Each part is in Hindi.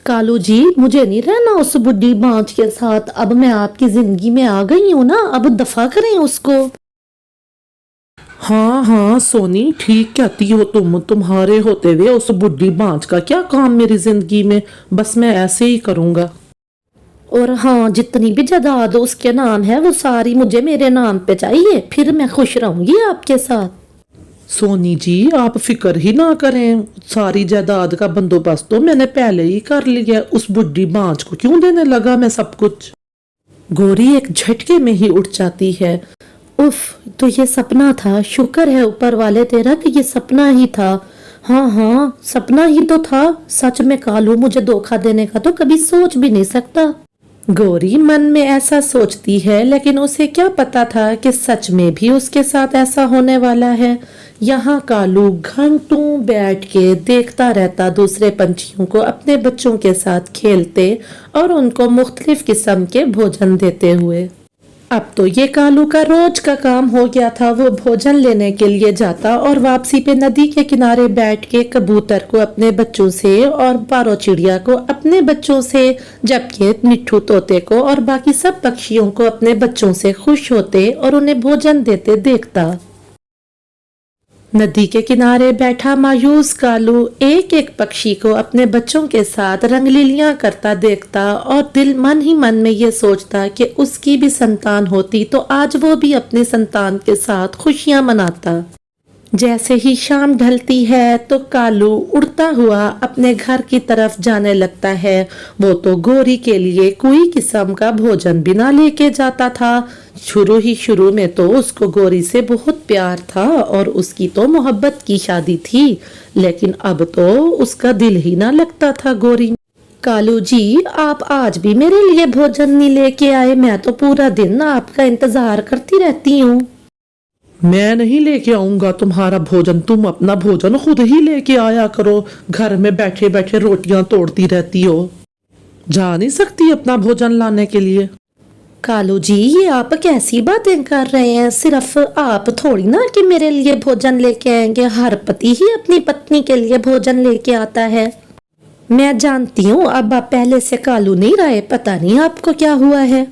कालू जी, मुझे नहीं रहना उस बुढ़ी बांझ के साथ। अब मैं आपकी जिंदगी में आ गई हूँ ना, अब दफा करें उसको। हाँ हाँ सोनी, ठीक कहती हो तुम। तुम्हारे होते हुए उस बुढ़ी बांझ का क्या काम मेरी जिंदगी में। बस मैं ऐसे ही करूंगा। और हाँ, जितनी भी जायदाद उसके नाम है वो सारी मुझे मेरे नाम पे चाहिए, फिर मैं खुश रहूंगी आपके साथ। सोनी जी, आप फिक्र ही ना करें। सारी जायदाद का बंदोबस्त तो मैंने पहले ही कर लिया। उस बुढ़ी बांझ को क्यों देने लगा मैं सब कुछ। गोरी एक झटके में ही उठ जाती है। उफ, तो ये सपना था। शुक्र है ऊपर वाले तेरा कि ये सपना ही था। हाँ हाँ, सपना ही तो था। सच में कालू मुझे धोखा देने का तो कभी सोच भी नहीं सकता। गौरी मन में ऐसा सोचती है, लेकिन उसे क्या पता था कि सच में भी उसके साथ ऐसा होने वाला है। यहाँ कालू घंटों बैठ के देखता रहता दूसरे पंछियों को अपने बच्चों के साथ खेलते और उनको मुख्तलिफ किस्म के भोजन देते हुए। अब तो ये कालू का रोज का काम हो गया था। वो भोजन लेने के लिए जाता और वापसी पे नदी के किनारे बैठ के कबूतर को अपने बच्चों से और पारो चिड़िया को अपने बच्चों से, जबकि मिट्ठू तोते को और बाकी सब पक्षियों को अपने बच्चों से खुश होते और उन्हें भोजन देते देखता। नदी के किनारे बैठा मायूस कालू एक एक पक्षी को अपने बच्चों के साथ रंगलीलियां करता देखता और दिल मन ही मन में ये सोचता कि उसकी भी संतान होती तो आज वो भी अपनी संतान के साथ खुशियां मनाता। जैसे ही शाम ढलती है तो कालू उड़ता हुआ अपने घर की तरफ जाने लगता है। वो तो गोरी के लिए कोई किस्म का भोजन भी ना लेके जाता था। शुरू में तो उसको गोरी से बहुत प्यार था और उसकी तो मोहब्बत की शादी थी, लेकिन अब तो उसका दिल ही ना लगता था गोरी में। कालू जी, आप आज भी मेरे लिए भोजन नहीं लेके आए? मैं तो पूरा दिन आपका इंतजार करती रहती हूँ। मैं नहीं लेके आऊंगा तुम्हारा भोजन। तुम अपना भोजन खुद ही लेके आया करो। घर में बैठे बैठे रोटियां तोड़ती रहती हो। जा नहीं सकती अपना भोजन लाने के लिए? कालू जी, ये आप कैसी बातें कर रहे हैं? सिर्फ आप थोड़ी ना कि मेरे लिए भोजन लेके आएंगे। हर पति ही अपनी पत्नी के लिए भोजन लेके आता है। मैं जानती हूँ अब आप पहले से कालू नहीं रहे। पता नहीं आपको क्या हुआ है।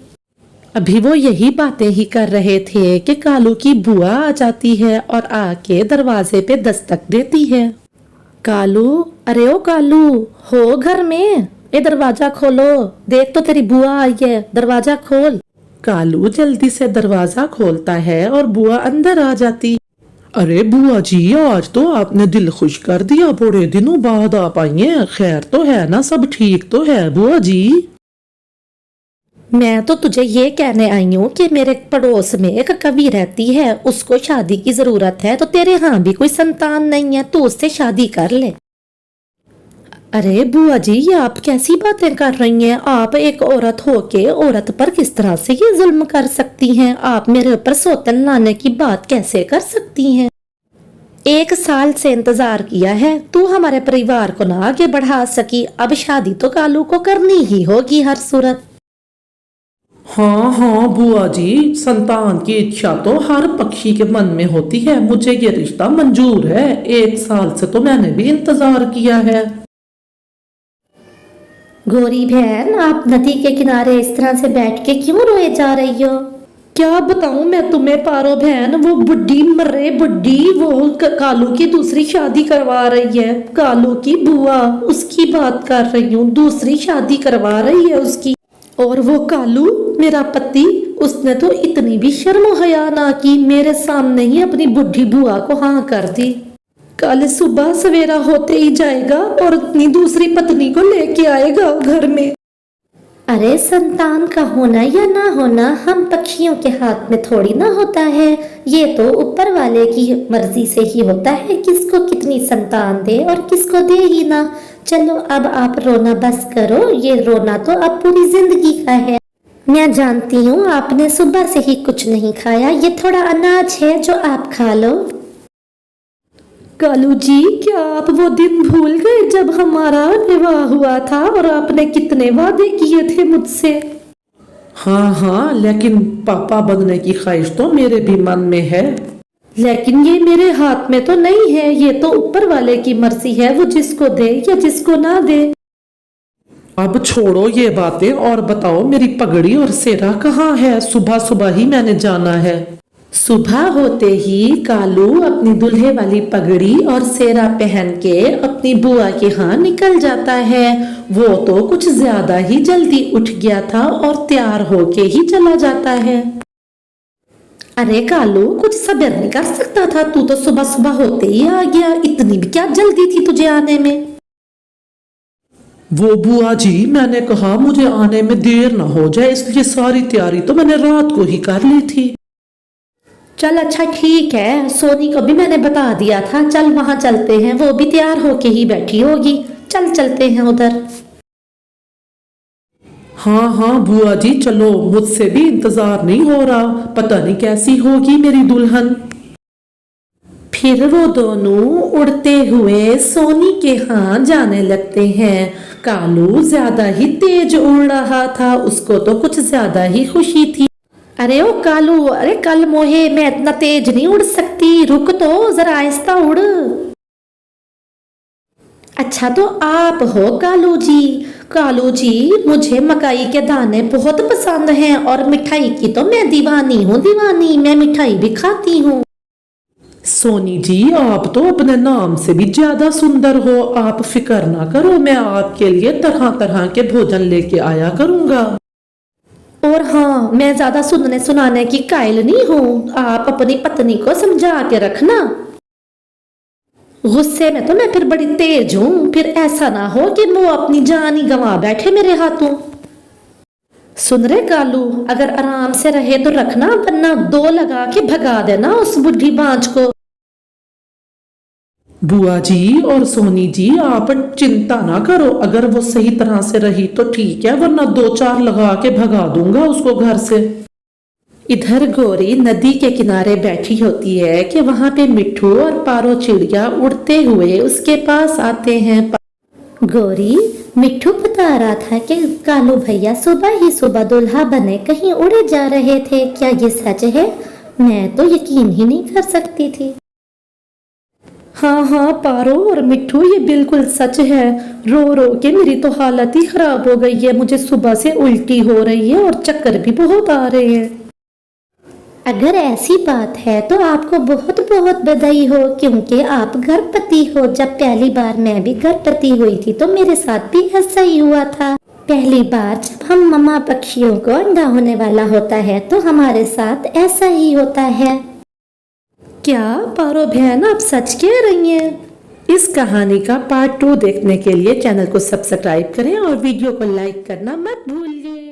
अभी वो यही बातें ही कर रहे थे कि कालू की बुआ आ जाती है और आके दरवाजे पे दस्तक देती है। कालू, अरे ओ कालू, हो घर में? ये दरवाजा खोलो, देख तो तेरी बुआ आई है, दरवाजा खोल। कालू जल्दी से दरवाजा खोलता है और बुआ अंदर आ जाती। अरे बुआ जी, आज तो आपने दिल खुश कर दिया। बड़े दिनों बाद आप आई हैं। खैर तो है ना? सब ठीक तो है बुआ जी? मैं तो तुझे ये कहने आई हूँ कि मेरे पड़ोस में एक कवि रहती है, उसको शादी की जरूरत है। तो तेरे यहाँ भी कोई संतान नहीं है, तो उससे शादी कर ले। अरे बुआ जी, ये आप कैसी बातें कर रही हैं? आप एक औरत होके औरत पर किस तरह से ये जुल्म कर सकती हैं? आप मेरे ऊपर सौतन लाने की बात कैसे कर सकती हैं? 1 साल से इंतजार किया है, तू हमारे परिवार को ना आगे बढ़ा सकी। अब शादी तो कालू को करनी ही होगी हर सूरत। हाँ हाँ बुआ जी, संतान की इच्छा तो हर पक्षी के मन में होती है। मुझे ये रिश्ता मंजूर है। 1 साल से तो मैंने भी इंतजार किया है। गोरी बहन, आप नदी के किनारे इस तरह से बैठ के क्यों रोए जा रही हो? क्या बताऊं मैं तुम्हें पारो बहन, वो बुढ़ी मर्रे बुढ़ी वो कालू की दूसरी शादी करवा रही है। कालू की बुआ, उसकी बात कर रही हूँ, दूसरी शादी करवा रही है उसकी। और वो कालू मेरा पति, उसने तो इतनी भी शर्म हया ना की, मेरे सामने ही अपनी बुढ़ी बुआ को हाँ कर दी। कल सुबह सवेरा होते ही जाएगा और अपनी दूसरी पत्नी को लेके आएगा घर में। अरे संतान का होना या ना होना हम पक्षियों के हाथ में थोड़ी ना होता है। ये तो ऊपर वाले की मर्जी से ही होता है किसको कितनी संतान दे और किसको दे ही ना। चलो अब आप रोना बस करो। ये रोना तो अब पूरी जिंदगी का है। मैं जानती हूँ आपने सुबह से ही कुछ नहीं खाया। ये थोड़ा अनाज है जो आप खा लो। कालू जी, क्या आप वो दिन भूल गए जब हमारा विवाह हुआ था और आपने कितने वादे किए थे मुझसे? हाँ हाँ, लेकिन पापा बनने की ख्वाहिश तो मेरे भी मन में है। लेकिन ये मेरे हाथ में तो नहीं है। ये तो ऊपर वाले की मर्जी है, वो जिसको दे या जिसको ना दे। अब छोड़ो ये बातें और बताओ मेरी पगड़ी और सेहरा कहाँ है? सुबह सुबह ही मैंने जाना है। सुबह होते ही कालू अपनी दूल्हे वाली पगड़ी और सेहरा पहन के अपनी बुआ के यहाँ निकल जाता है। वो तो कुछ ज्यादा ही जल्दी उठ गया था और तैयार होके ही चला जाता है। अरे कालू, कुछ सब्र नहीं कर सकता था? तू तो सुबह सुबह होते ही आ गया, इतनी भी क्या जल्दी थी तुझे आने में? वो बुआ जी, मैंने कहा मुझे आने में देर ना हो जाए, इसलिए सारी तैयारी तो मैंने रात को ही कर ली थी। चल अच्छा ठीक है, सोनी को भी मैंने बता दिया था। चल वहां चलते हैं, वो भी तैयार होके ही बैठी होगी। चल चलते हैं उधर। हाँ हाँ बुआ जी चलो, मुझसे भी इंतजार नहीं हो रहा। पता नहीं कैसी होगी मेरी दुल्हन। फिर वो दोनों उड़ते हुए सोनी के यहाँ जाने लगते हैं। कालू ज्यादा ही तेज उड़ रहा था, उसको तो कुछ ज्यादा ही खुशी थी। अरे ओ कालू, अरे कल मोहे, मैं इतना तेज नहीं उड़ सकती, रुक तो जरा आहिस्ता उड़। अच्छा तो आप हो कालू जी? कालू जी, मुझे मकाई के दाने बहुत पसंद हैं और मिठाई की तो मैं दीवानी हूँ, दीवानी। मैं मिठाई भी खाती हूँ। सोनी जी, आप तो अपने नाम से भी ज्यादा सुंदर हो। आप फिक्र ना करो, मैं आपके लिए तरह तरह के भोजन लेके आया करूंगा। और हाँ, मैं ज्यादा सुनने सुनाने की कायल नहीं हूँ। आप अपनी पत्नी को समझा के रखना। गुस्से में तो मैं फिर बड़ी तेज हूँ, फिर ऐसा ना हो कि वो अपनी जान ही गंवा बैठे मेरे हाथों। सुन रहे कालू, अगर आराम से रहे तो रखना, वरना दो लगा के भगा देना उस बुढ़ी बांझ को। बुआ जी और सोनी जी, आप चिंता ना करो। अगर वो सही तरह से रही तो ठीक है, वरना दो चार लगा के भगा दूंगा उसको घर से। इधर गौरी नदी के किनारे बैठी होती है कि वहां पे मिट्ठू और पारो चिड़िया उड़ते हुए उसके पास आते हैं। गौरी, मिट्ठू बता रहा था कि कालू भैया सुबह ही सुबह दूल्हा बने कहीं उड़े जा रहे थे। क्या ये सच है? मैं तो यकीन ही नहीं कर सकती थी। हाँ हाँ पारो और मिट्ठू, ये बिल्कुल सच है। रो रो के मेरी तो हालत ही खराब हो गई है। मुझे सुबह से उल्टी हो रही है और चक्कर भी बहुत आ रहे हैं। अगर ऐसी बात है तो आपको बहुत बहुत बधाई हो, क्योंकि आप गर्भवती हो। जब पहली बार मैं भी गर्भवती हुई थी तो मेरे साथ भी ऐसा ही हुआ था। पहली बार जब हम मम्मा पक्षियों को अंडा होने वाला होता है तो हमारे साथ ऐसा ही होता है। क्या पारो बहन, आप सच कह रही हैं? इस कहानी का पार्ट 2 देखने के लिए चैनल को सब्सक्राइब करें और वीडियो को लाइक करना मत भूलिए।